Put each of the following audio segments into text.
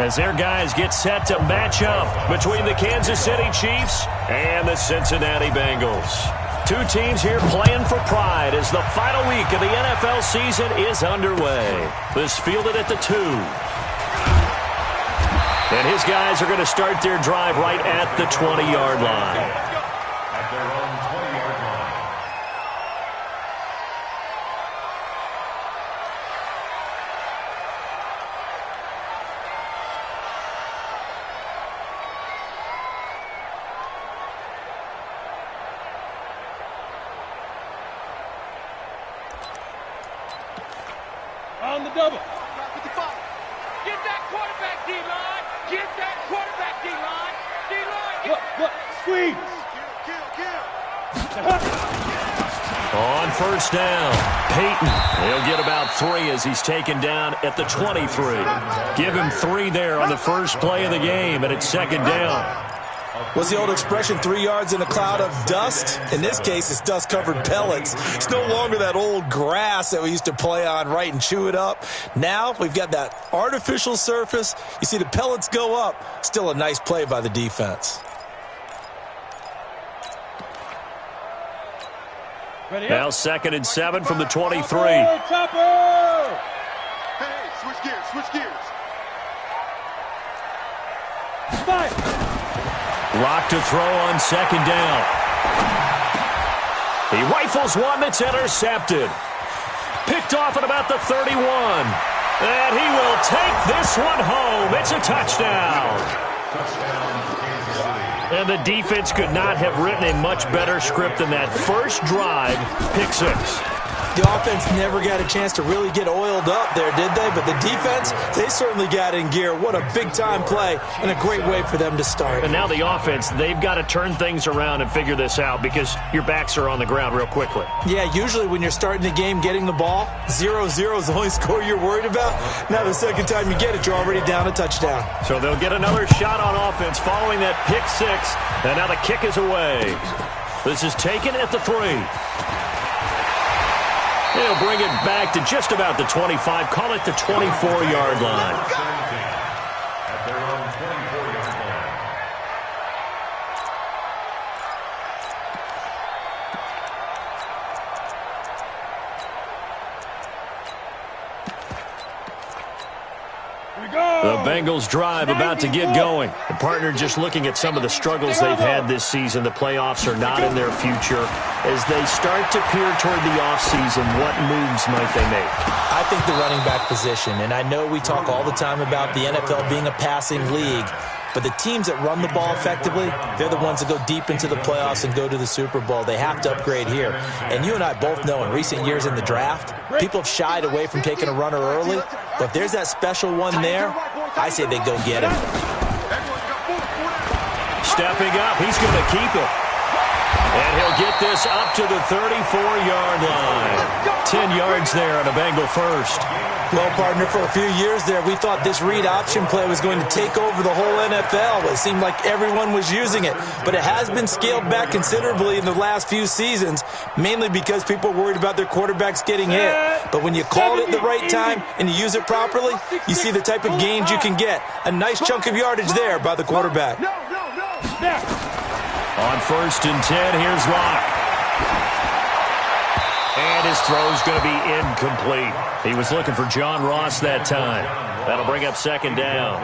as their guys get set to match up between the Kansas City Chiefs and the Cincinnati Bengals. Two teams here playing for pride as the final week of the NFL season is underway. This fielded at the 2. And his guys are going to start their drive right at the 20-yard line. On the double. 55. Get that quarterback, D-line. Get that quarterback, D-line. D-line. What? Squeeze. Kill. On first down, Peyton. He'll get about 3 as he's taken down at the 23. Give him 3 there on the first play of the game, and it's second down. What's the old expression, 3 yards in a cloud of dust? In this case, it's dust-covered pellets. It's no longer that old grass that we used to play on, right, and chew it up. Now we've got that artificial surface. You see the pellets go up. Still a nice play by the defense. Now 2nd and 7 from the 23. Topper! Hey, switch gears, switch gears. Fight! Lock to throw on second down. He rifles one that's intercepted. Picked off at about the 31. And he will take this one home. It's a touchdown. And the defense could not have written a much better script than that first drive, pick 6. The offense never got a chance to really get oiled up there, did they? But the defense, they certainly got in gear. What a big-time play and a great way for them to start. And now the offense, they've got to turn things around and figure this out because your backs are on the ground real quickly. Yeah, usually when you're starting the game getting the ball, 0-0 is the only score you're worried about. Now the second time you get it, you're already down a touchdown. So they'll get another shot on offense following that pick 6. And now the kick is away. This is taken at the 3. He'll bring it back to just about the 25. Call it the 24-yard line. At their own 24-yard line. The Bengals drive about to get going. The partner just looking at some of the struggles they've had this season. The playoffs are not in their future. As they start to peer toward the offseason, what moves might they make? I think the running back position, and I know we talk all the time about the NFL being a passing league, but the teams that run the ball effectively, they're the ones that go deep into the playoffs and go to the Super Bowl. They have to upgrade here. And you and I both know in recent years in the draft, people have shied away from taking a runner early. But if there's that special one there, I say they go get him. Stepping up, he's going to keep it. And he'll get this up to the 34-yard line. 10 yards there on a Bengal first. Well, partner, for a few years there, we thought this read option play was going to take over the whole NFL. It seemed like everyone was using it. But it has been scaled back considerably in the last few seasons, mainly because people are worried about their quarterbacks getting hit. But when you call it at the right time and you use it properly, you see the type of gains you can get. A nice chunk of yardage there by the quarterback. On 1st and 10, here's Locke. And his throw's going to be incomplete. He was looking for John Ross that time. That'll bring up second down.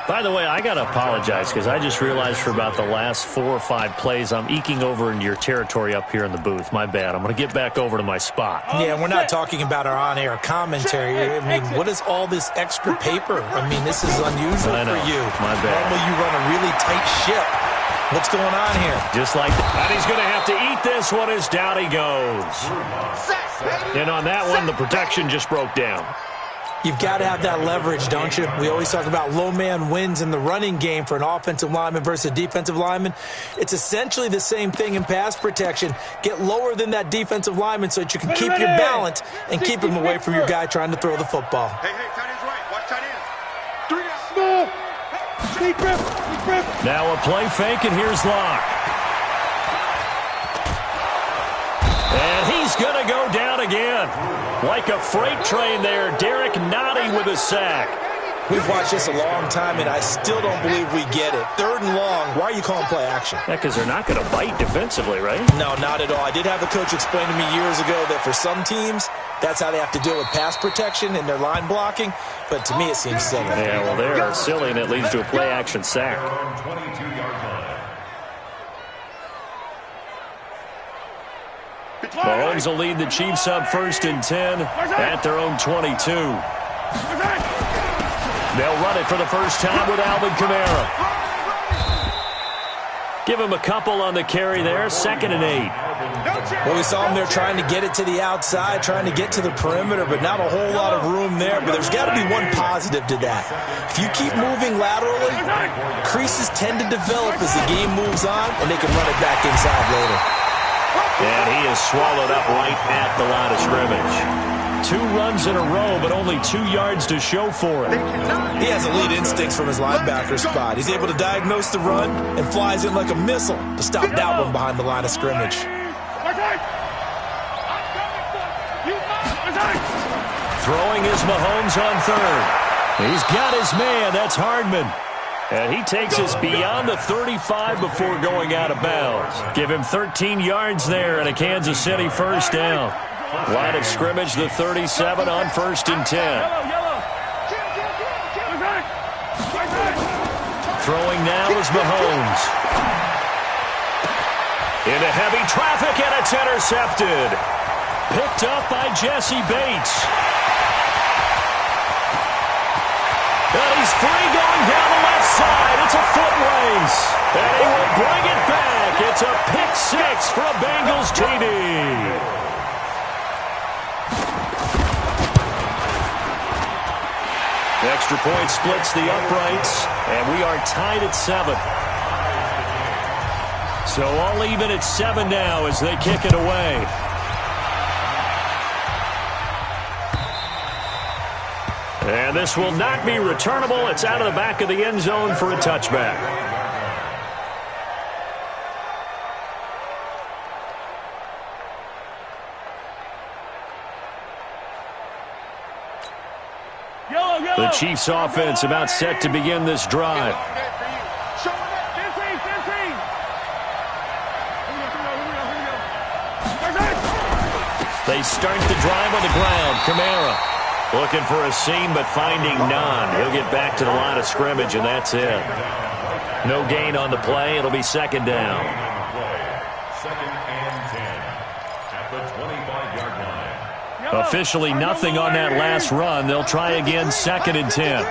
By the way, I got to apologize because I just realized for about the last 4 or 5 plays, I'm eking over into your territory up here in the booth. My bad. I'm going to get back over to my spot. Yeah, we're not talking about our on-air commentary. I mean, what is all this extra paper? I mean, this is unusual for you. My bad. Normally you run a really tight ship. What's going on here? Just like that. And he's going to have to eat this one as down he goes. And on that one, the protection just broke down. You've got to have that leverage, don't you? We always talk about low man wins in the running game for an offensive lineman versus a defensive lineman. It's essentially the same thing in pass protection. Get lower than that defensive lineman so that you can keep your balance and keep him away from your guy trying to throw the football. Hey, tight end's right. Watch tight end. 3 down. Deep grip. Now a play fake, and here's Locke. And he's going to go down again. Like a freight train there, Derek Nottie with a sack. We've watched this a long time, and I still don't believe we get it. 3rd and long, why are you calling play action? Yeah, because they're not going to bite defensively, right? No, not at all. I did have a coach explain to me years ago that for some teams, that's how they have to deal with pass protection and their line blocking, but to me it seems silly. Yeah, well, they're silly, and it leads to a play action sack. 22-yard line. Mahomes will lead the Chiefs up 1st and 10 at their own 22. They'll run it for the first time with Alvin Kamara. Give him a couple on the carry there, 2nd and 8. Well, we saw him there trying to get it to the outside, trying to get to the perimeter, but not a whole lot of room there. But there's got to be one positive to that. If you keep moving laterally, creases tend to develop as the game moves on, and they can run it back inside later. And he is swallowed up right at the line of scrimmage. 2 runs in a row, but only 2 yards to show for it. He has elite instincts from his linebacker spot. He's able to diagnose the run and flies in like a missile to stop that one behind the line of scrimmage. Throwing is Mahomes on 3rd. He's got his man. That's Hardman. And he takes us beyond the 35 before going out of bounds. Give him 13 yards there and a Kansas City first down. Line of scrimmage, the 37 on 1st and 10. Throwing now is Mahomes. Into heavy traffic, and it's intercepted. Picked up by Jesse Bates. And he's free going down the left side. It's a foot race. And he will bring it back. It's a pick 6 for a Bengals TD. Extra point splits the uprights, and we are tied at 7. So all even at 7 now as they kick it away. And this will not be returnable. It's out of the back of the end zone for a touchback. The Chiefs offense about set to begin this drive. They start the drive on the ground. Kamara looking for a seam but finding none. He'll get back to the line of scrimmage, and that's it. No gain on the play. It'll be 2nd down. 2nd and 10 at the 25-yard line. Officially nothing on that last run. They'll try again 2nd and 10.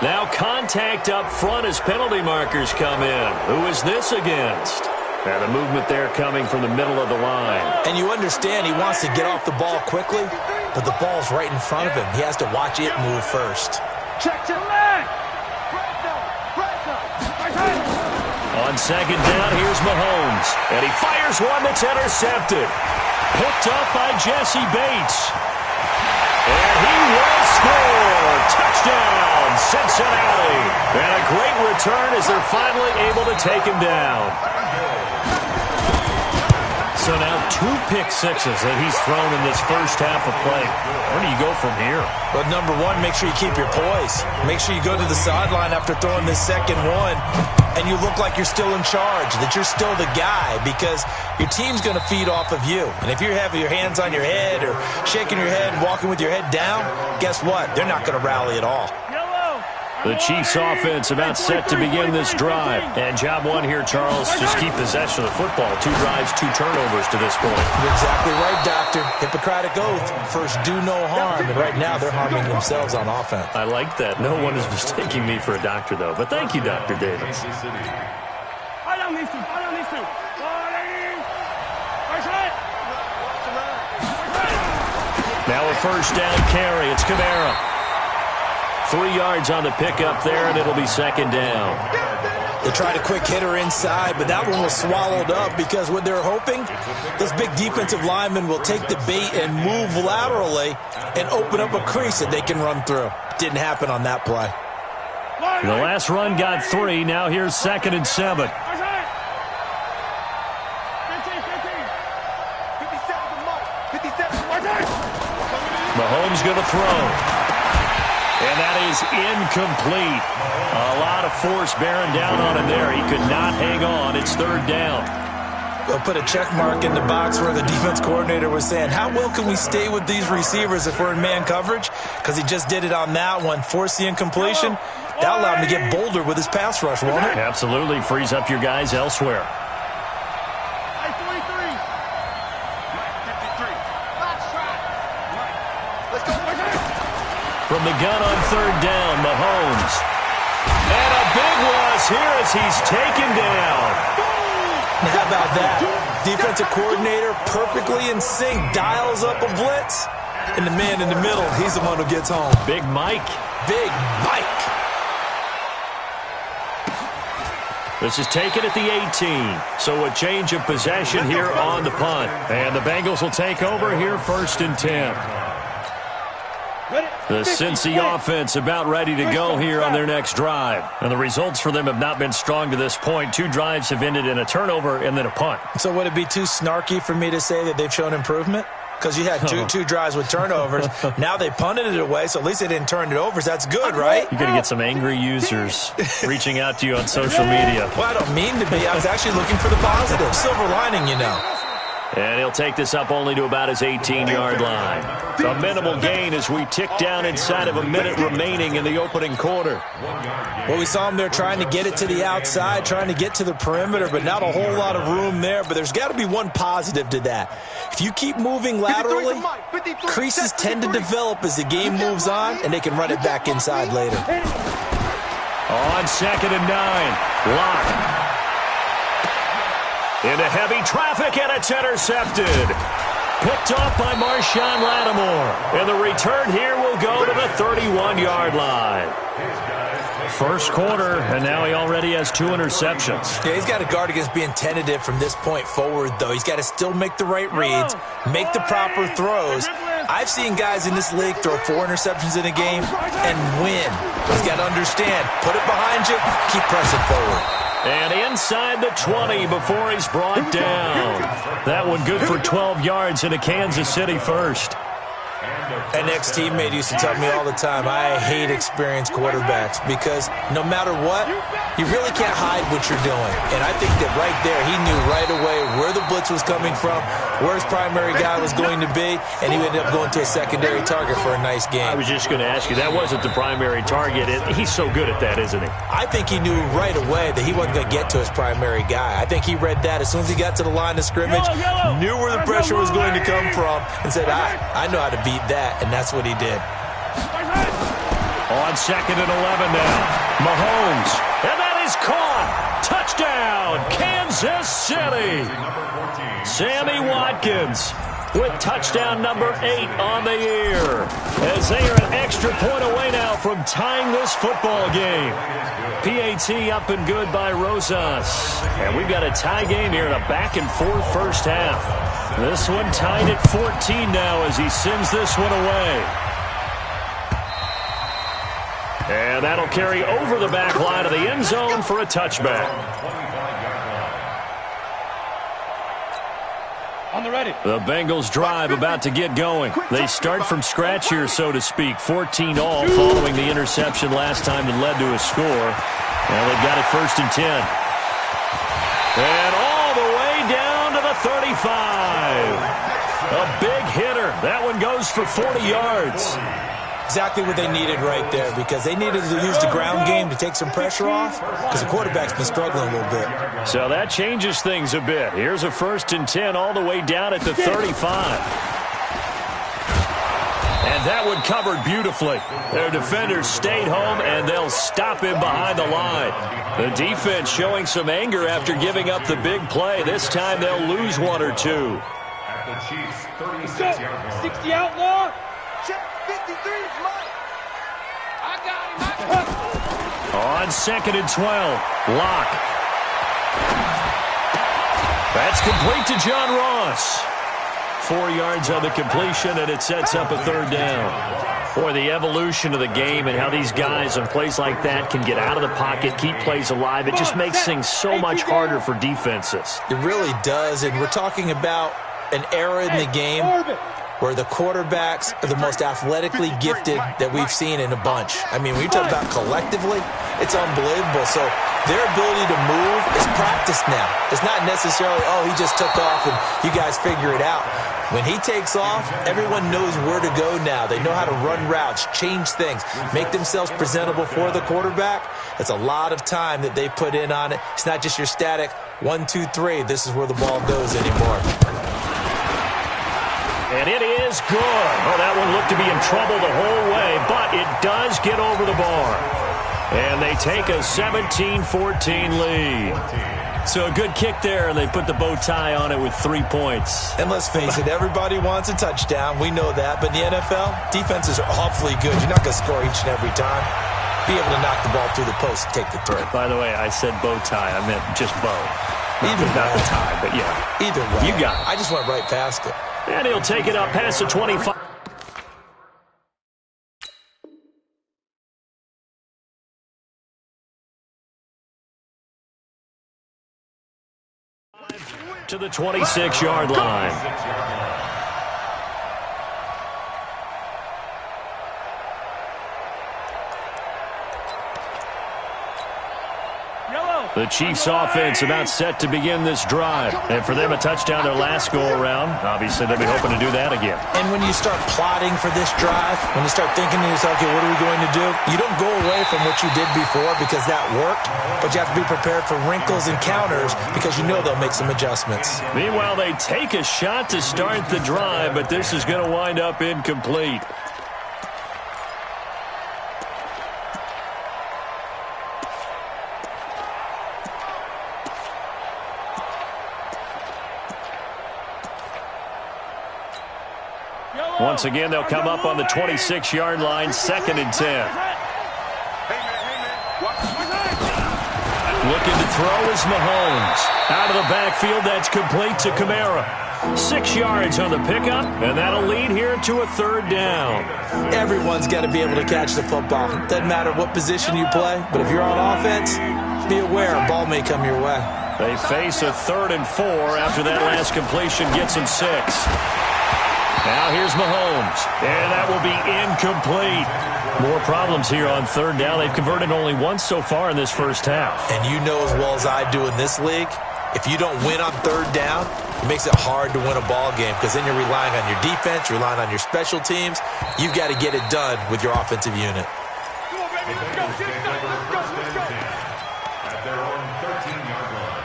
Now contact up front as penalty markers come in. Who is this against? And the movement there coming from the middle of the line. And you understand he wants to get off the ball quickly, but the ball's right in front of him. He has to watch it move first. Check your leg. On 2nd down, here's Mahomes. And he fires one that's intercepted. Picked up by Jesse Bates. And he will score. Touchdown, Cincinnati. And a great return as they're finally able to take him down. So now 2 pick sixes that he's thrown in this first half of play. Where do you go from here? But number one, make sure you keep your poise. Make sure you go to the sideline after throwing this second one, and you look like you're still in charge, that you're still the guy, because your team's going to feed off of you. And if you're having your hands on your head or shaking your head and walking with your head down, guess what? They're not going to rally at all. The Chiefs offense about set to begin this drive. And job one here, Charles, just keep possession of the football. 2 drives, 2 turnovers to this point. You're exactly right, Doctor. Hippocratic oath. First, do no harm. And right now, they're harming themselves on offense. I like that. No one is mistaking me for a doctor, though. But thank you, Dr. Davis. Now a first down carry. It's Kamara. 3 yards on the pickup there, and it'll be 2nd down. They tried a quick hitter inside, but that one was swallowed up because what they're hoping, this big defensive lineman will take the bait and move laterally and open up a crease that they can run through. Didn't happen on that play. The last run got 3. Now here's 2nd and 7. Mahomes going to throw. And that is incomplete. A lot of force bearing down on him there. He could not hang on. It's third down. They'll put a check mark in the box where the defense coordinator was saying, how well can we stay with these receivers if we're in man coverage? Because he just did it on that one. Force the incompletion. That allowed him to get bolder with his pass rush, won't it? Absolutely. Frees up your guys elsewhere. From the gun on third down, Mahomes. And a big loss here as he's taken down. Now, how about that? Defensive coordinator perfectly in sync, dials up a blitz. And the man in the middle, he's the one who gets home. Big Mike. Big Mike. This is taken at the 18. So a change of possession here on the punt. And the Bengals will take over here first and 10. The Cincy offense about ready to go here on their next drive. And the results for them have not been strong to this point. 2 drives have ended in a turnover and then a punt. So would it be too snarky for me to say that they've shown improvement? Because you had two drives with turnovers. Now they punted it away, so at least they didn't turn it over. So that's good, right? You're going to get some angry users reaching out to you on social media. Well, I don't mean to be. I was actually looking for the positive. Silver lining, you know. And he'll take this up only to about his 18-yard line. A minimal gain as we tick down inside of a minute remaining in the opening quarter. Well, we saw him there trying to get it to the outside, trying to get to the perimeter, but not a whole lot of room there. But there's got to be one positive to that. If you keep moving laterally, creases tend to develop as the game moves on, and they can run it back inside later. On 2nd and 9, Locke. Into heavy traffic, and it's intercepted. Picked off by Marshawn Lattimore. And the return here will go to the 31-yard line. First quarter, and now he already has 2 interceptions. Yeah, he's got to guard against being tentative from this point forward, though. He's got to still make the right reads, make the proper throws. I've seen guys in this league throw 4 interceptions in a game and win. He's got to understand, put it behind you, keep pressing forward. And inside the 20 before he's brought down. That one good for 12 yards into Kansas City first. An ex-teammate used to tell me all the time, I hate experienced quarterbacks because no matter what, you really can't hide what you're doing. And I think that right there, he knew right away where the blitz was coming from, where his primary guy was going to be, and he ended up going to a secondary target for a nice game. I was just going to ask you, that wasn't the primary target. He's so good at that, isn't he? I think he knew right away that he wasn't going to get to his primary guy. I think he read that as soon as he got to the line of scrimmage, knew where the pressure was going to come from, and said, I know how to beat that, and that's what he did. On 2nd and 11 now, Mahomes, and that is caught. Touchdown, Kansas City. Sammy Watkins with touchdown number 8 on the year, as they are an extra point away now from tying this football game. PAT up and good by Rosas. And we've got a tie game here in a back-and-forth first half. This one tied at 14 now as he sends this one away. And that'll carry over the back line of the end zone for a touchback. On the ready. The Bengals drive about to get going. They start from scratch here, so to speak. 14 all following the interception last time that led to a score. Well, they've got it first and 10. And all the way down to the 35. A big hitter. That one goes for 40 yards. Exactly what they needed right there, because they needed to use the ground game to take some pressure off, because the quarterback's been struggling a little bit. So that changes things a bit. Here's a first and 10 all the way down at the 35. And that one covered beautifully. Their defenders stayed home, and they'll stop him behind the line. The defense showing some anger after giving up the big play. This time they'll lose 1 or 2. At the Chiefs' 36-yard line. 60 outlaw. Check 53 is mine. I got him. On 2nd and 12, Locke. That's complete to John Ross. 4 yards on the completion, and it sets up a third down. Boy, the evolution of the game and how these guys on plays like that can get out of the pocket, keep plays alive, it just makes things so much harder for defenses. It really does, and we're talking about an era in the game where the quarterbacks are the most athletically gifted that we've seen in a bunch. I mean, when you talk about collectively, it's unbelievable. So their ability to move is practiced now. It's not necessarily, oh, he just took off and you guys figure it out. When he takes off, everyone knows where to go now. They know how to run routes, change things, make themselves presentable for the quarterback. It's a lot of time that they put in on it. It's not just your static 1, 2, 3. This is where the ball goes anymore. And it is good. Oh, that one looked to be in trouble the whole way, but it does get over the bar. And they take a 17-14 lead. So a good kick there, and they put the bow tie on it with 3 points. And let's face it, everybody wants a touchdown. We know that. But in the NFL, defenses are awfully good. You're not going to score each and every time. Be able to knock the ball through the post and take the throw. By the way, I said bow tie. I meant just bow. Not the tie, but yeah. Either way. You got it. I just went right past it. And he'll take it up past the 25. To the 26-yard line. The Chiefs offense about set to begin this drive. And for them, a touchdown their last go-around. Obviously, they'll be hoping to do that again. And when you start plotting for this drive, when you start thinking to yourself, okay, what are we going to do? You don't go away from what you did before because that worked, but you have to be prepared for wrinkles and counters because you know they'll make some adjustments. Meanwhile, they take a shot to start the drive, but this is going to wind up incomplete. Once again, they'll come up on the 26-yard line, 2nd and 10. Looking to throw is Mahomes. Out of the backfield, that's complete to Kamara. 6 yards on the pickup, and that'll lead here to a 3rd down. Everyone's got to be able to catch the football. Doesn't matter what position you play, but if you're on offense, be aware a ball may come your way. They face a 3rd and 4 after that last completion gets them 6. Now here's Mahomes, and that will be incomplete. More problems here on 3rd down. They've converted only once so far in this first half. And you know as well as I do in this league, if you don't win on 3rd down, it makes it hard to win a ball game because then you're relying on your defense, you're relying on your special teams. You've got to get it done with your offensive unit. Come on, baby. Let's go. Let's go. At their own 13-yard line.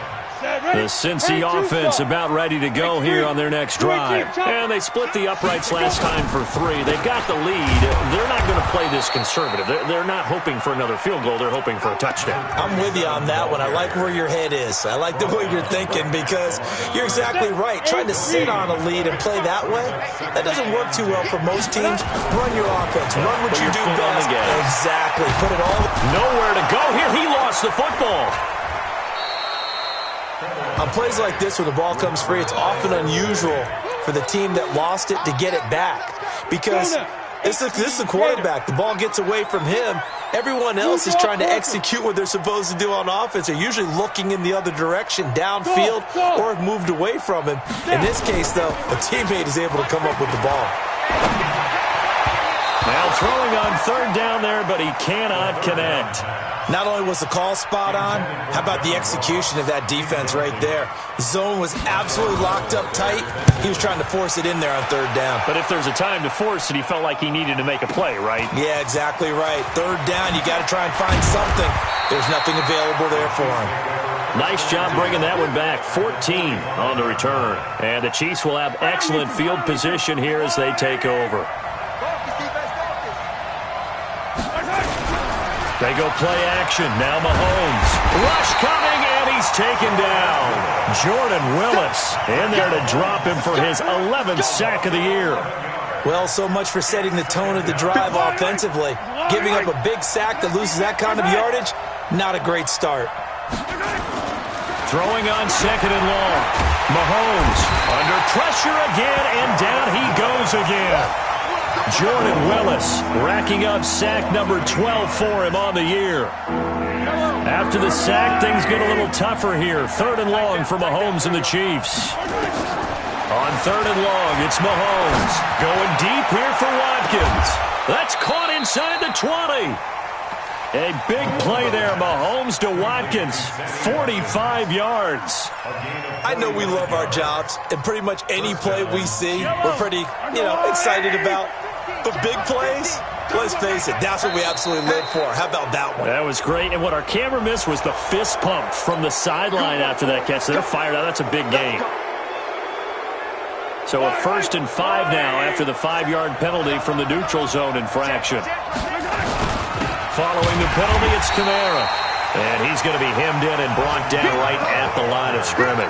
The Cincy offense about ready to go here on their next drive. And they split the uprights last time for 3. They've got the lead. They're not going to play this conservative. They're not hoping for another field goal. They're hoping for a touchdown. I'm with you on that one. I like where your head is. I like the way you're thinking because you're exactly right. Trying to sit on a lead and play that way, that doesn't work too well for most teams. Run your offense. Run what you do best. Exactly. Put it all. Nowhere to go here. He lost the football. On plays like this where the ball comes free, it's often unusual for the team that lost it to get it back because this is the quarterback. The ball gets away from him. Everyone else is trying to execute what they're supposed to do on offense. They're usually looking in the other direction, downfield, or have moved away from him. In this case, though, a teammate is able to come up with the ball. Now throwing on 3rd down there, but he cannot connect. Not only was the call spot on, how about the execution of that defense right there? The zone was absolutely locked up tight. He was trying to force it in there on 3rd down. But if there's a time to force it, he felt like he needed to make a play, right? Yeah, exactly right. 3rd down, you got to try and find something. There's nothing available there for him. Nice job bringing that one back. 14 on the return. And the Chiefs will have excellent field position here as they take over. They go play action. Now Mahomes. Rush coming, and he's taken down. Jordan Willis in there to drop him for his 11th sack of the year. Well, so much for setting the tone of the drive offensively. Giving up a big sack that loses that kind of yardage, not a great start. Throwing on 2nd and long. Mahomes under pressure again, and down he goes again. Jordan Willis racking up sack number 12 for him on the year. After the sack, things get a little tougher here. 3rd and long for Mahomes and the Chiefs. On 3rd and long, it's Mahomes. Going deep here for Watkins. That's caught inside the 20. A big play there, Mahomes to Watkins. 45 yards. I know we love our jobs, and pretty much any play we see, we're pretty, excited about. But big plays, let's face it, that's what we absolutely live for. How about that one? That was great. And what our camera missed was the fist pump from the sideline after that catch. They're fired out. That's a big gain. So a 1st and 5 now after the 5-yard penalty from the neutral zone infraction. Following the penalty, it's Kamara. And he's going to be hemmed in and brought down right at the line of scrimmage.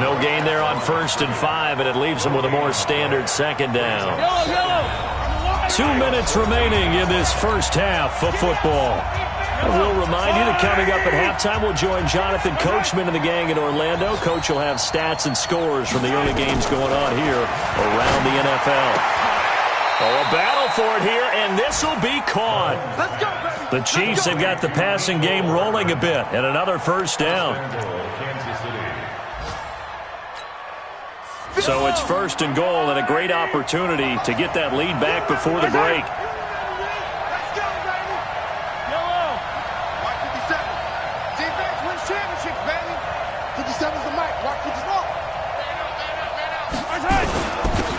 No gain there on 1st and 5, and it leaves them with a more standard 2nd down. 2 minutes remaining in this first half of football. I will remind you that coming up at halftime, we'll join Jonathan Coachman and the gang in Orlando. Coach will have stats and scores from the early games going on here around the NFL. Oh, a battle for it here, and this will be caught. The Chiefs have got the passing game rolling a bit, and another 1st down. So it's 1st and goal, and a great opportunity to get that lead back before the break.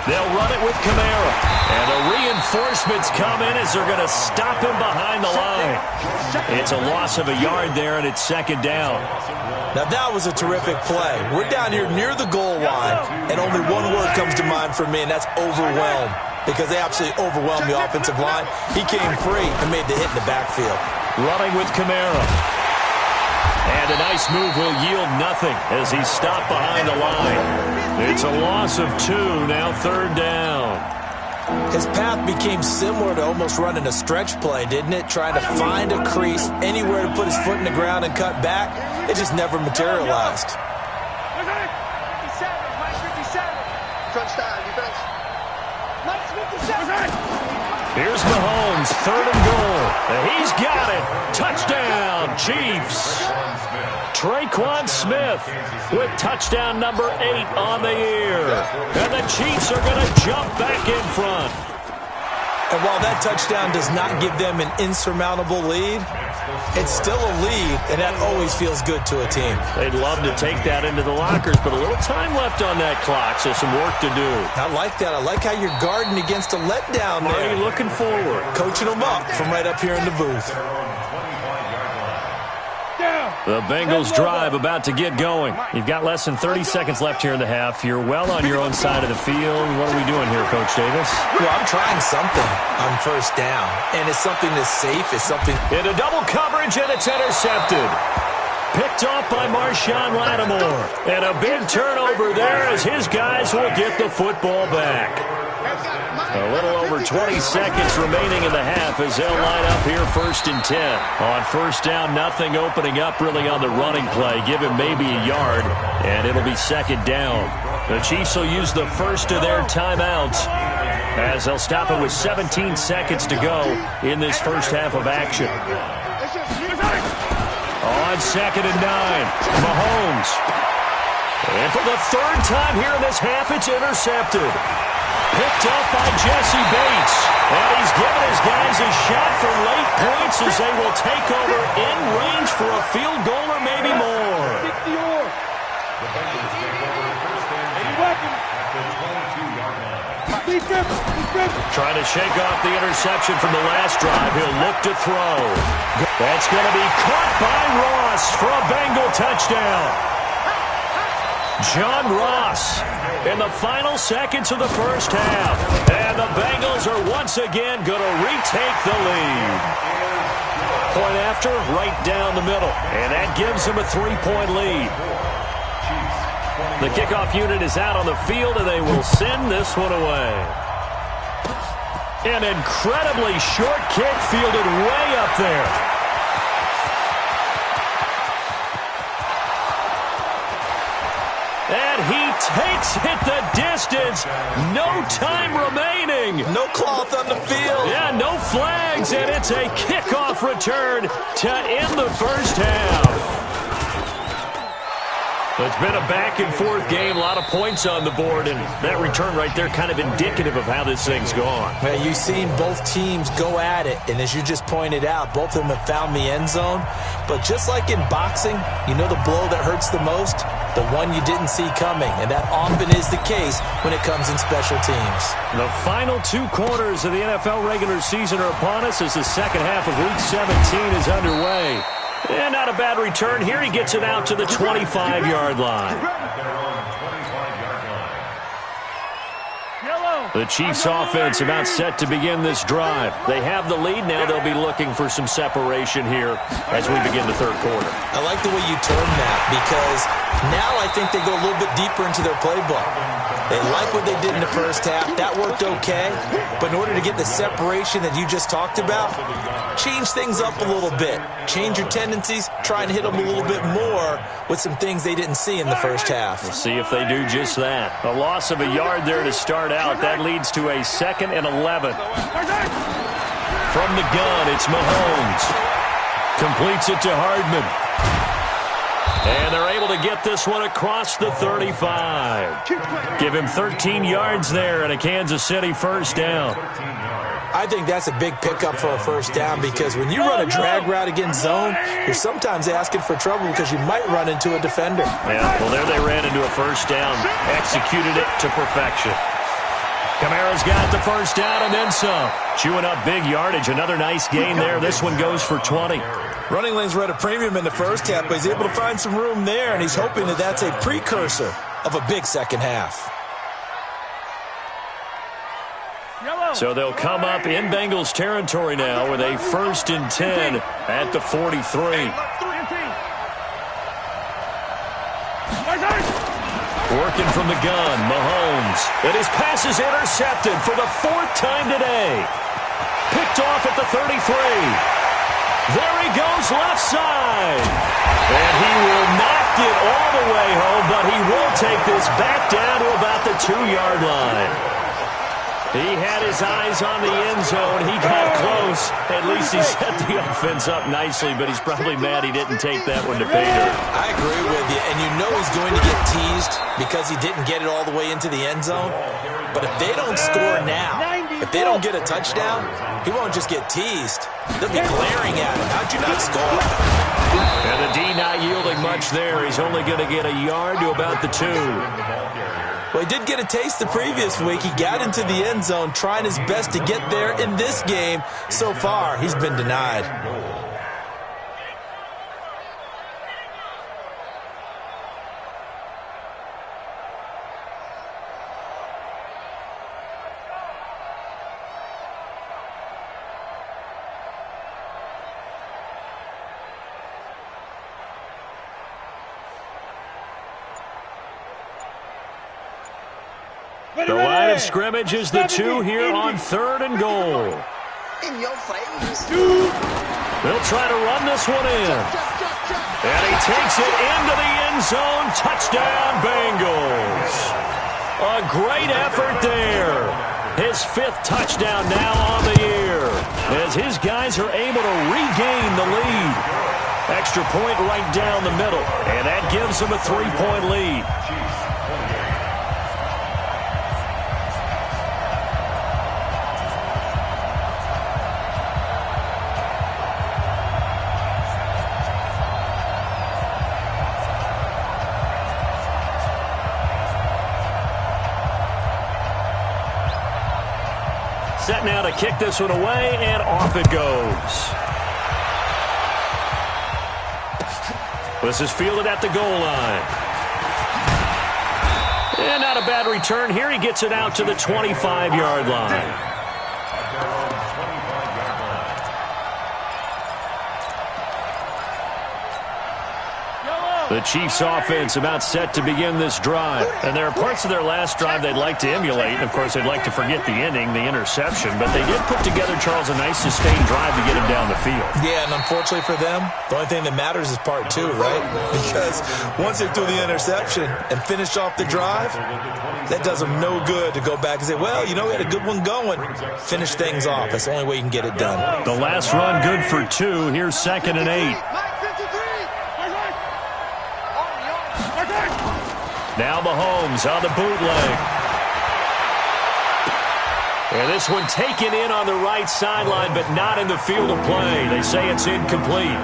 They'll run it with Kamara. And the reinforcements come in as they're going to stop him behind the line. It's a loss of a yard there, and it's 2nd down. Now, that was a terrific play. We're down here near the goal line, and only one word comes to mind for me, and that's overwhelmed, because they absolutely overwhelmed the offensive line. He came free and made the hit in the backfield. Running with Kamara. And a nice move will yield nothing as he's stopped behind the line. It's a loss of 2, now 3rd down. His path became similar to almost running a stretch play, didn't it? Trying to find a crease, anywhere to put his foot in the ground and cut back. It just never materialized. Here's Mahomes, 3rd and goal. He's got it. Touchdown, Chiefs. Traquan Smith with touchdown number 8 on the year. And the Chiefs are going to jump back in front. And while that touchdown does not give them an insurmountable lead, it's still a lead, and that always feels good to a team. They'd love to take that into the lockers, but a little time left on that clock, so some work to do. I like that. I like how you're guarding against a letdown there. Are you looking forward? Coaching them up from right up here in the booth. The Bengals drive about to get going. You've got less than 30 seconds left here in the half. You're well on your own side of the field. What are we doing here, Coach Davis? Well, I'm trying something on 1st down, and it's something that's safe. It's something... Into double coverage, and it's intercepted. Picked off by Marshawn Lattimore. And a big turnover there as his guys will get the football back. A little over 20 seconds remaining in the half as they'll line up here 1st and 10. On 1st down, nothing opening up really on the running play. Give him maybe a yard, and it'll be 2nd down. The Chiefs will use the first of their timeouts as they'll stop it with 17 seconds to go in this first half of action. On 2nd and 9, Mahomes. And for the 3rd time here in this half, it's intercepted. Picked up by Jesse Bates. And he's given his guys a shot for late points as they will take over in range for a field goal or maybe more. Trying to shake off the interception from the last drive. He'll look to throw. That's going to be caught by Ross for a Bengal touchdown. John Ross in the final seconds of the first half. And the Bengals are once again going to retake the lead. Point after, right down the middle. And that gives them a 3-point lead. The kickoff unit is out on the field, and they will send this one away. An incredibly short kick fielded way up there. And he takes it the distance. No time remaining. No cloth on the field. Yeah, no flags, and it's a kickoff return to end the first half. It's been a back-and-forth game, a lot of points on the board, and that return right there kind of indicative of how this thing's gone. Well, you've seen both teams go at it, and as you just pointed out, both of them have found the end zone. But just like in boxing, you know the blow that hurts the most? The one you didn't see coming, and that often is the case when it comes in special teams. The final 2 quarters of the NFL regular season are upon us as the second half of Week 17 is underway. And not a bad return. Here he gets it out to the 25-yard line. The Chiefs offense about set to begin this drive. They have the lead. Now they'll be looking for some separation here as we begin the third quarter. I like the way you term that because now I think they go a little bit deeper into their playbook. They like what they did in the first half. That worked okay. But in order to get the separation that you just talked about, change things up a little bit. Change your tendencies. Try and hit them a little bit more with some things they didn't see in the first half. We'll see if they do just that. A loss of a yard there to start out. That leads to a 2nd and 11. From the gun, it's Mahomes. Completes it to Hardman. And they're able to get this one across the 35. Give him 13 yards there and a Kansas City first down. I think that's a big pickup for a first down because when you run a drag route against zone, you're sometimes asking for trouble because you might run into a defender. Yeah, well, there they ran into a first down. Executed it to perfection. Kamara's got the first down and then some. Chewing up big yardage. Another nice gain there. This one goes for 20. Running lanes were at a premium in the first half, but he's able to find some room there, and he's hoping that that's a precursor of a big second half. So they'll come up in Bengals territory now with a 1st and 10 at the 43. Working from the gun, Mahomes. And his pass is intercepted for the 4th time today. Picked off at the 33. There he goes left side. And he will not get all the way home, but he will take this back down to about the 2-yard line. He had his eyes on the end zone. He got close. At least he set the offense up nicely, but he's probably mad he didn't take that one to pay dirt. I agree with you, and you know he's going to get teased because he didn't get it all the way into the end zone. But if they don't score now, if they don't get a touchdown, he won't just get teased. They'll be glaring at him. How'd you not score? And the D not yielding much there. He's only going to get a yard to about the 2. Well, he did get a taste the previous week. He got into the end zone trying his best to get there in this game. So far, he's been denied. The line of scrimmage is the 2 here on 3rd and goal. In your face. They'll try to run this one in. And he takes it into the end zone. Touchdown, Bengals. A great effort there. His 5th touchdown now on the year as his guys are able to regain the lead. Extra point right down the middle, and that gives them a 3-point lead. Set now to kick this one away, and off it goes. This is fielded at the goal line. And not a bad return. Here he gets it out to the 25-yard line. The Chiefs offense about set to begin this drive. And there are parts of their last drive they'd like to emulate. And, of course, they'd like to forget the ending, the interception. But they did put together, Charles, a nice sustained drive to get him down the field. Yeah, and unfortunately for them, the only thing that matters is part 2, right? Because once they threw the interception and finished off the drive, that does them no good to go back and say, well, you know, we had a good one going. Finish things off. That's the only way you can get it done. The last run good for 2. Here's 2nd and 8. Now Mahomes on the bootleg. And this one taken in on the right sideline, but not in the field of play. They say it's incomplete.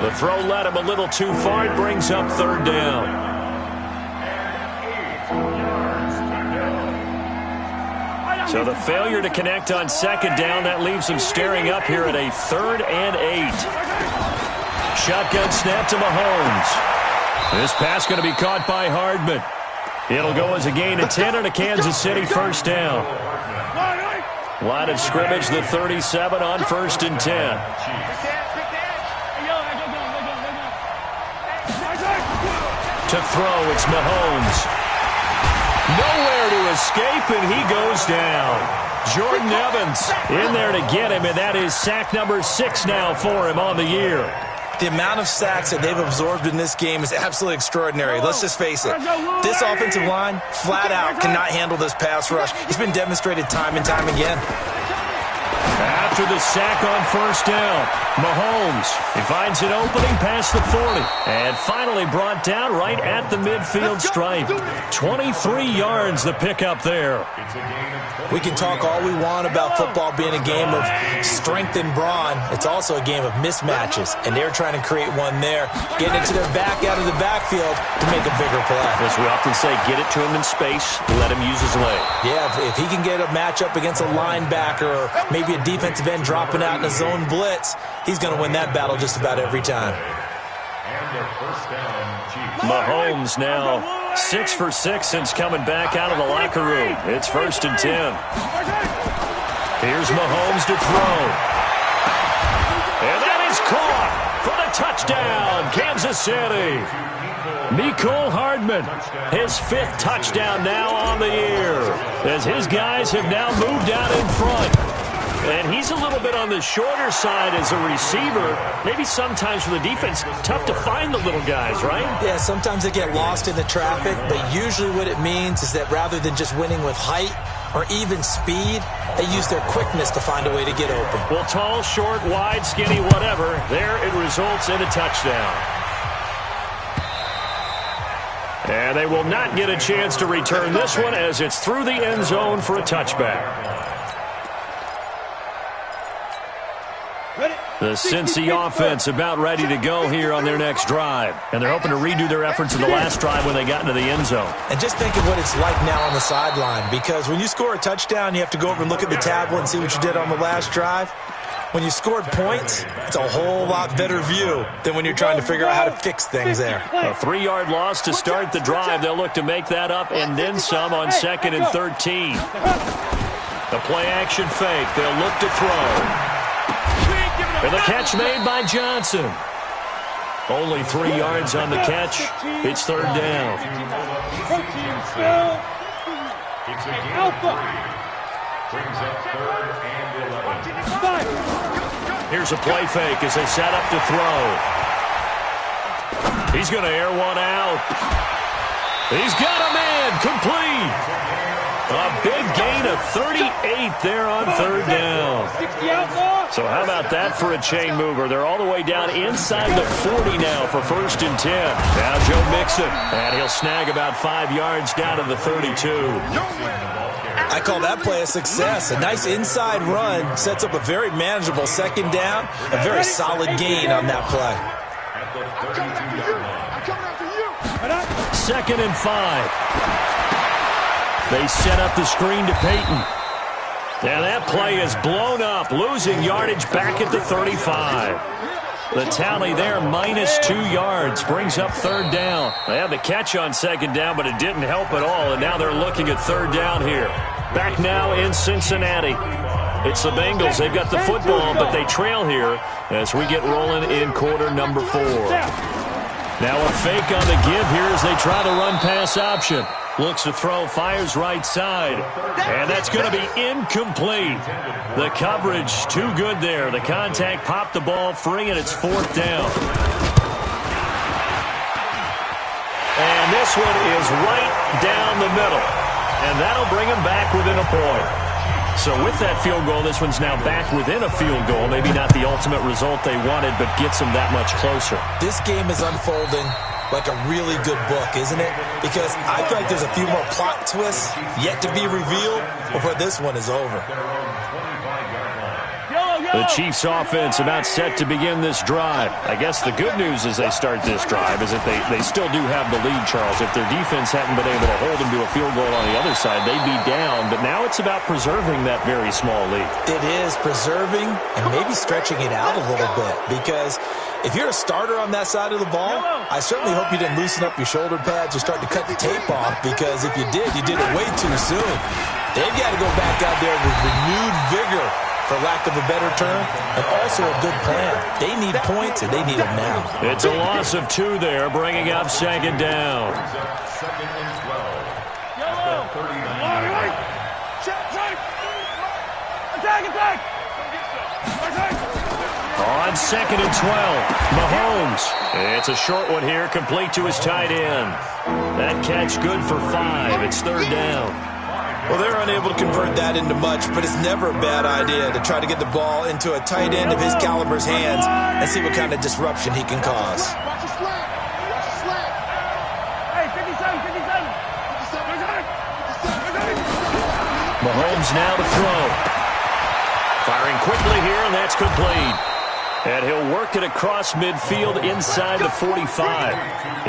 The throw led him a little too far. It brings up third down. So the failure to connect on second down, that leaves him staring up here at a 3rd and 8. Shotgun snap to Mahomes. This pass going to be caught by Hardman. It'll go as a gain of 10 and a Kansas City first down. Line of scrimmage, the 37 on 1st and 10. To throw, it's Mahomes. Nowhere to escape, and he goes down. Jordan Evans in there to get him, and that is sack number 6 now for him on the year. The amount of sacks that they've absorbed in this game is absolutely extraordinary. Let's just face it. This offensive line, flat out, cannot handle this pass rush. It's been demonstrated time and time again. After the sack on 1st down, Mahomes, he finds an opening past the 40. And finally brought down right at the midfield stripe. 23 yards the pickup there. We can talk all we want about football being a game of strength and brawn. It's also a game of mismatches, and they're trying to create one there, getting it to their back out of the backfield to make a bigger play. As we often say, get it to him in space, let him use his leg. Yeah, if he can get a matchup against a linebacker or maybe a defensive end dropping out in a zone blitz, he's going to win that battle just about every time. Mahomes now 6 for 6 since coming back out of the locker room. It's 1st and 10. Here's Mahomes to throw. And that is caught for the touchdown, Kansas City. Mecole Hardman, his 5th touchdown now on the year, as his guys have now moved out in front. And he's a little bit on the shorter side as a receiver. Maybe sometimes for the defense, tough to find the little guys, right? Yeah, sometimes they get lost in the traffic, but usually what it means is that rather than just winning with height or even speed, they use their quickness to find a way to get open. Well, tall, short, wide, skinny, whatever, there it results in a touchdown. And they will not get a chance to return this one as it's through the end zone for a touchback. The Cincy offense about ready to go here on their next drive. And they're hoping to redo their efforts in the last drive when they got into the end zone. And just think of what it's like now on the sideline, because when you score a touchdown, you have to go over and look at the tablet and see what you did on the last drive. When you scored points, it's a whole lot better view than when you're trying to figure out how to fix things there. A 3-yard loss to start the drive. They'll look to make that up and then some on 2nd and 13. The play-action fake. They'll look to throw. And the catch made by Johnson. Only 3 yards on the catch. It's 3rd down. Here's a play fake as they set up to throw. He's going to air one out. He's got a man complete. A big gain of 38 there on 3rd down. So how about that for a chain mover? They're all the way down inside the 40 now for 1st and 10. Now Joe Mixon, and he'll snag about 5 yards down to the 32. I call that play a success. A nice inside run sets up a very manageable 2nd down. A very solid gain on that play. 2nd and 5. They set up the screen to Peyton. And that play is blown up, losing yardage back at the 35. The tally there, -2 yards, brings up 3rd down. They had the catch on 2nd down, but it didn't help at all, and now they're looking at 3rd down here. Back now in Cincinnati. It's the Bengals. They've got the football, but they trail here as we get rolling in quarter number 4. Now a fake on the give here as they try the run-pass option. Looks to throw, fires right side. And that's going to be incomplete. The coverage too good there. The contact popped the ball free, and it's 4th down. And this one is right down the middle. And that'll bring them back within a point. So with that field goal, this one's now back within a field goal. Maybe not the ultimate result they wanted, but gets them that much closer. This game is unfolding like a really good book, isn't it? Because I feel like there's a few more plot twists yet to be revealed before this one is over. The Chiefs offense about set to begin this drive. I guess the good news as they start this drive is that they still do have the lead, Charles. If their defense hadn't been able to hold them to a field goal on the other side, they'd be down. But now it's about preserving that very small lead. It is preserving and maybe stretching it out a little bit, because if you're a starter on that side of the ball, I certainly hope you didn't loosen up your shoulder pads or start to cut the tape off, because if you did, you did it way too soon. They've got to go back out there with renewed vigor, for lack of a better term, and also a good plan. They need points, and they need them now. It's a loss of 2 there, bringing up second down. Second and 12. On second and 12, Mahomes. It's a short one here, complete to his tight end. That catch good for 5. It's third down. Well, they're unable to convert that into much, but it's never a bad idea to try to get the ball into a tight end of his caliber's hands and see what kind of disruption he can cause. Watch the slant. Watch the slant. Hey, 57. Mahomes now to throw. Firing quickly here, and that's complete. And he'll work it across midfield inside the 45.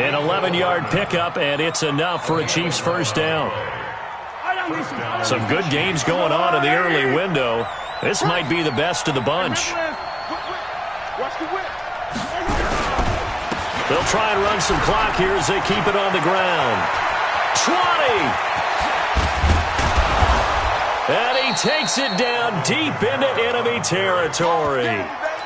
An 11-yard pickup, and it's enough for a Chiefs first down. Some good games going on in the early window. This might be the best of the bunch. Watch the whip. They'll try and run some clock here as they keep it on the ground. 20! And he takes it down deep into enemy territory.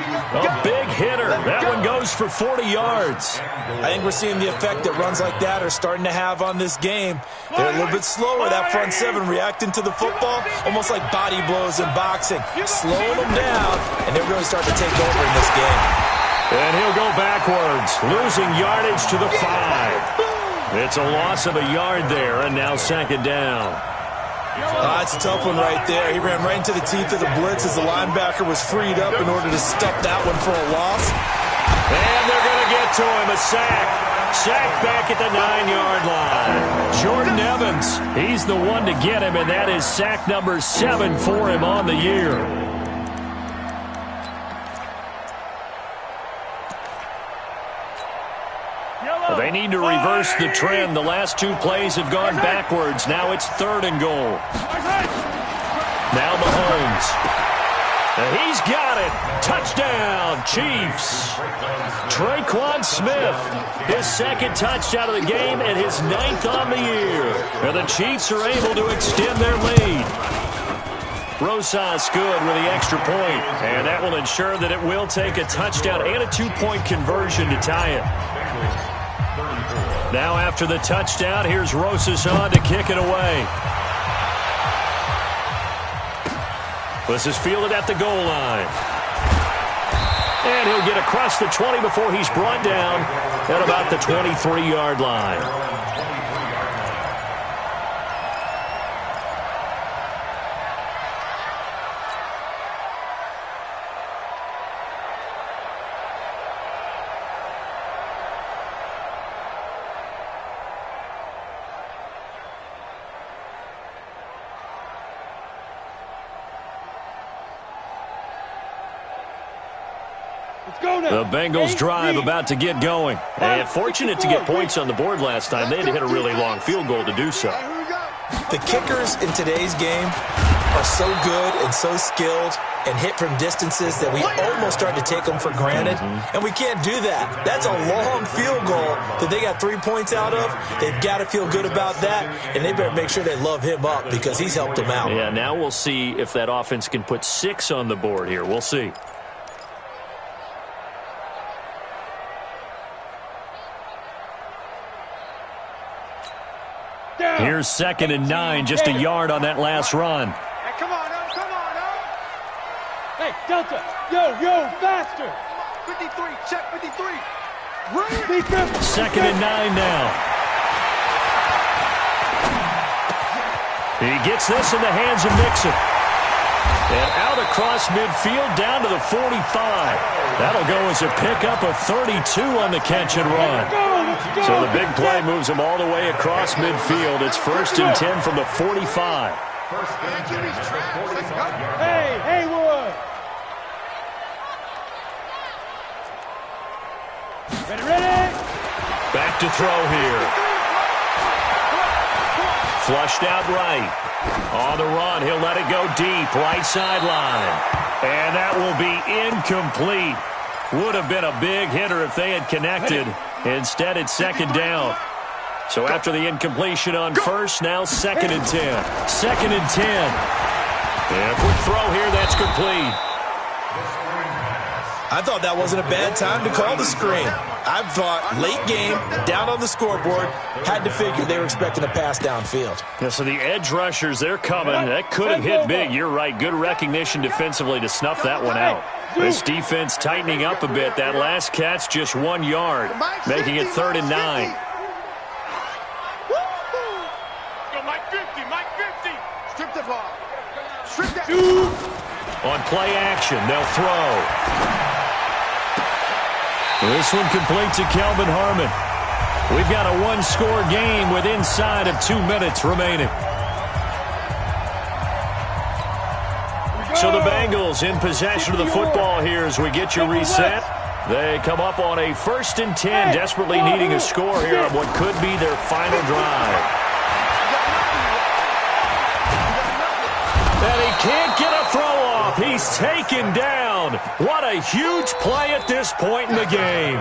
A big hitter. That one goes for 40 yards. I think we're seeing the effect that runs like that are starting to have on this game. They're a little bit slower, that front seven, reacting to the football, almost like body blows in boxing, slowing them down, and they're really starting to take over in this game. And he'll go backwards, losing yardage to the 5. It's a loss of a yard there, and now second down. That's a tough one right there. He ran right into the teeth of the blitz as the linebacker was freed up in order to stuff that one for a loss. And they're going to get to him, a sack. Sack back at the 9-yard line. Jordan Evans, he's the one to get him, and that is sack number 7 for him on the year. They need to reverse the trend. The last 2 plays have gone backwards. Now it's 3rd and goal. Now Mahomes. And he's got it. Touchdown, Chiefs. Traquan Smith, his 2nd touchdown of the game and his 9th on the year. And the Chiefs are able to extend their lead. Rosas good with the extra point, and that will ensure that it will take a touchdown and a 2-point conversion to tie it. Now after the touchdown, here's Rosas on to kick it away. This is fielded at the goal line. And he'll get across the 20 before he's brought down at about the 23-yard line. The Bengals drive about to get going. And fortunate to get points on the board last time. They had to hit a really long field goal to do so. The kickers in today's game are so good and so skilled and hit from distances that we almost start to take them for granted. And we can't do that. That's a long field goal that they got 3 points out of. They've got to feel good about that, and they better make sure they love him up because he's helped them out. Yeah, now we'll see if that offense can put 6 on the board here. We'll see. Here's 2nd and 9, just a yard on that last run. Hey, come on, come on, Hey, Delta, yo, faster. 53, check 53. 2nd and 9 now. He gets this in the hands of Mixon. And out across midfield down to the 45. That'll go as a pickup of 32 on the catch and run. So the big play moves him all the way across midfield. It's 1st and 10 from the 45. Hey, Haywood! Ready? Back to throw here. Flushed out right. On the run, he'll let it go deep, right sideline. And that will be incomplete. Would have been a big hitter if they had connected. Instead, it's 2nd down. So after the incompletion on 1st, now 2nd and 10. 2nd and 10. And quick throw here, that's complete. I thought that wasn't a bad time to call the screen. I thought late game, down on the scoreboard, had to figure they were expecting a pass downfield. Yeah, so the edge rushers, they're coming. That could have hit big. You're right. Good recognition defensively to snuff that one out. This defense tightening up a bit. That last catch just 1 yard, making it 3rd and 9. Mike 50, Mike 50. Strip the ball. Strip that. On play action, they'll throw. This one complete to Kelvin Harmon. We've got a 1-score game with inside of 2 minutes remaining. So the Bengals in possession of the football here as we get you reset. They come up on a 1st and 10, desperately needing a score here on what could be their final drive. And he can't get a throw off. He's taken down. What a huge play at this point in the game.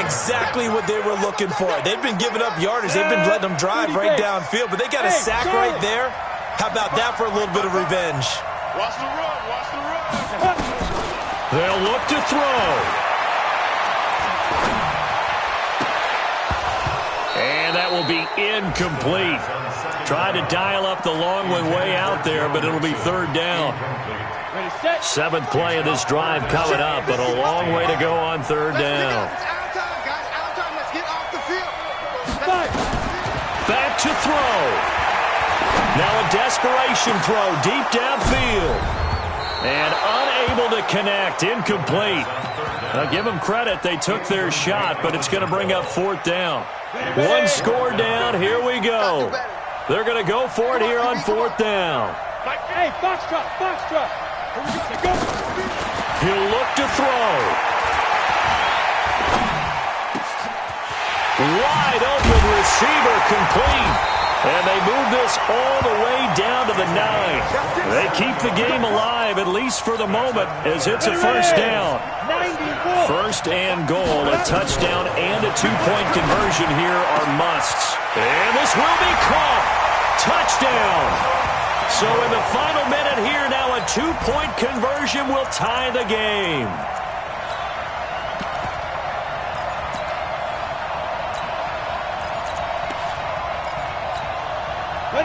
Exactly what they were looking for. They've been giving up yardage. They've been letting them drive right downfield, but they got a sack right there. How about that for a little bit of revenge? Watch the run. Watch the run. They'll look to throw. And that will be incomplete. Tried to dial up the long one way out there, but it'll be 3rd down. 7th play of this drive coming up, but a long way to go on 3rd down. Let's get off the field. Back to throw. Now a desperation throw deep downfield. And unable to connect. Incomplete. Now give them credit. They took their shot, but it's going to bring up 4th down. 1 score down. Here we go. They're going to go for it here on 4th down. Hey, Foxtrot. He'll look to throw. Wide open receiver complete. And they move this all the way down to the 9. They keep the game alive, at least for the moment, as it's a 1st down. 1st and goal, a touchdown and a 2-point conversion here are musts. And this will be caught. Touchdown. So in the final minute here now, a 2-point conversion will tie the game.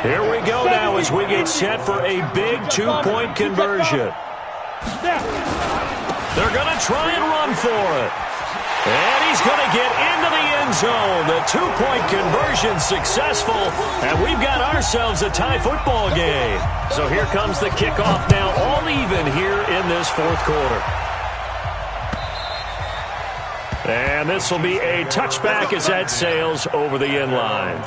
Here we go now as we get set for a big 2-point conversion. They're going to try and run for it. And he's going to get into the end zone. The 2-point conversion successful. And we've got ourselves a tie football game. So here comes the kickoff now, all even here in this 4th quarter. And this will be a touchback as that sails over the end line.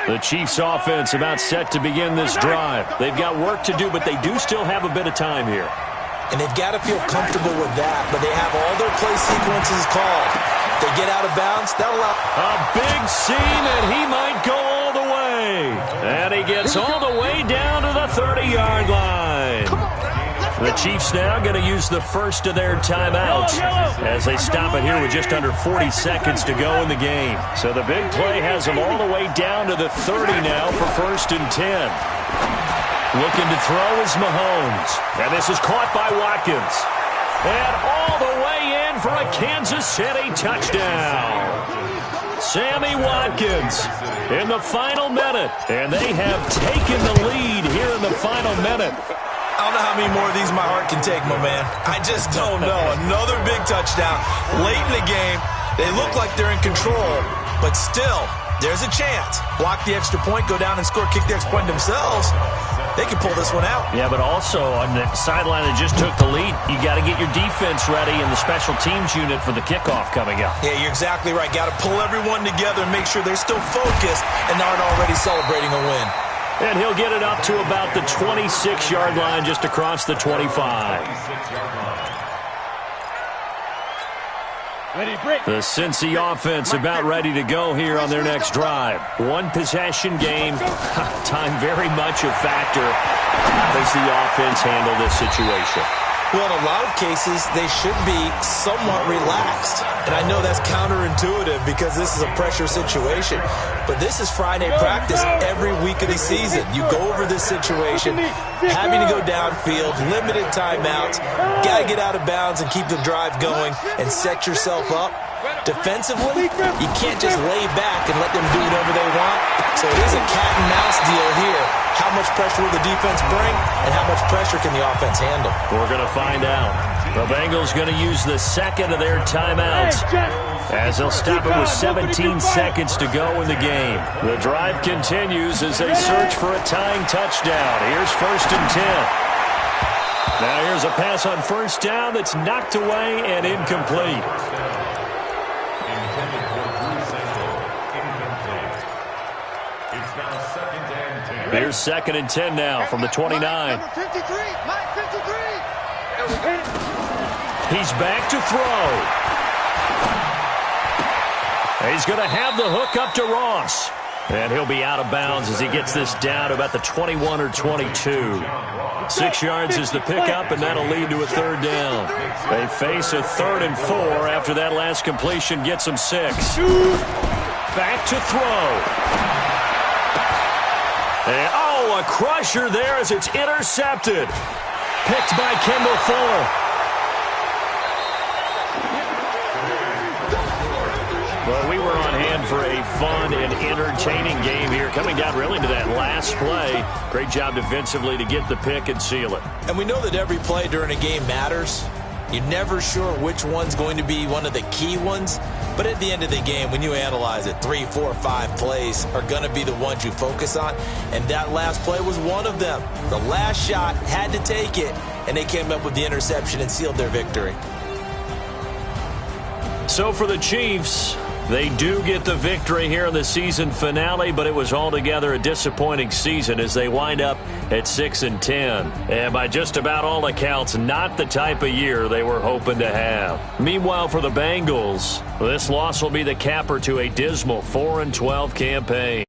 The Chiefs offense about set to begin this drive. They've got work to do, but they do still have a bit of time here. And they've got to feel comfortable with that, but they have all their play sequences called. If they get out of bounds, that'll allow a big seam, and he might go all the way. And he gets all the way down to the 30-yard line. The Chiefs now going to use the first of their timeouts as they stop it here with just under 40 seconds to go in the game. So the big play has them all the way down to the 30 now for 1st and 10. Looking to throw is Mahomes. And this is caught by Watkins. And all the way in for a Kansas City touchdown. Sammy Watkins in the final minute, and they have taken the lead here in the final minute. I don't know how many more of these my heart can take, my man. I just don't know. Another big touchdown late in the game. They look like they're in control, but still, there's a chance. Block the extra point, go down and score, kick the extra point themselves. They can pull this one out. Yeah, but also on the sideline that just took the lead, you got to get your defense ready in the special teams unit for the kickoff coming up. Yeah, you're exactly right. Got to pull everyone together and make sure they're still focused and aren't already celebrating a win. And he'll get it up to about the 26-yard line, just across the 25. The Cincy offense about ready to go here on their next drive. One possession game. Time very much a factor. How does the offense handle this situation? Well, in a lot of cases, they should be somewhat relaxed. And I know that's counterintuitive because this is a pressure situation. But this is Friday practice every week of the season. You go over this situation, having to go downfield, limited timeouts, got to get out of bounds and keep the drive going and set yourself up. Defensively, you can't just lay back and let them do whatever they want. So it is a cat and mouse deal here. How much pressure will the defense bring, and how much pressure can the offense handle? We're going to find out. The Bengals going to use the second of their timeouts as they'll stop it with 17 seconds to go in the game. The drive continues as they search for a tying touchdown. Here's 1st and 10. Now here's a pass on 1st down that's knocked away and incomplete. Here's 2nd and 10 now from the 29. Number 53, Mike 53. He's back to throw. He's going to have the hook up to Ross. And he'll be out of bounds as he gets this down to about the 21 or 22. 6 yards is the pickup, and that'll lead to a 3rd down. They face a 3rd and 4 after that last completion gets them 6. Back to throw. And, a crusher there as it's intercepted. Picked by Kendall Fuller. Well, we were on hand for a fun and entertaining game here, coming down really to that last play. Great job defensively to get the pick and seal it. And we know that every play during a game matters. You're never sure which one's going to be one of the key ones. But at the end of the game, when you analyze it, 3, 4, 5 plays are going to be the ones you focus on. And that last play was one of them. The last shot had to take it, and they came up with the interception and sealed their victory. So for the Chiefs, they do get the victory here in the season finale, but it was altogether a disappointing season as they wind up at 6 and 10. And by just about all accounts, not the type of year they were hoping to have. Meanwhile, for the Bengals, this loss will be the capper to a dismal 4-12 campaign.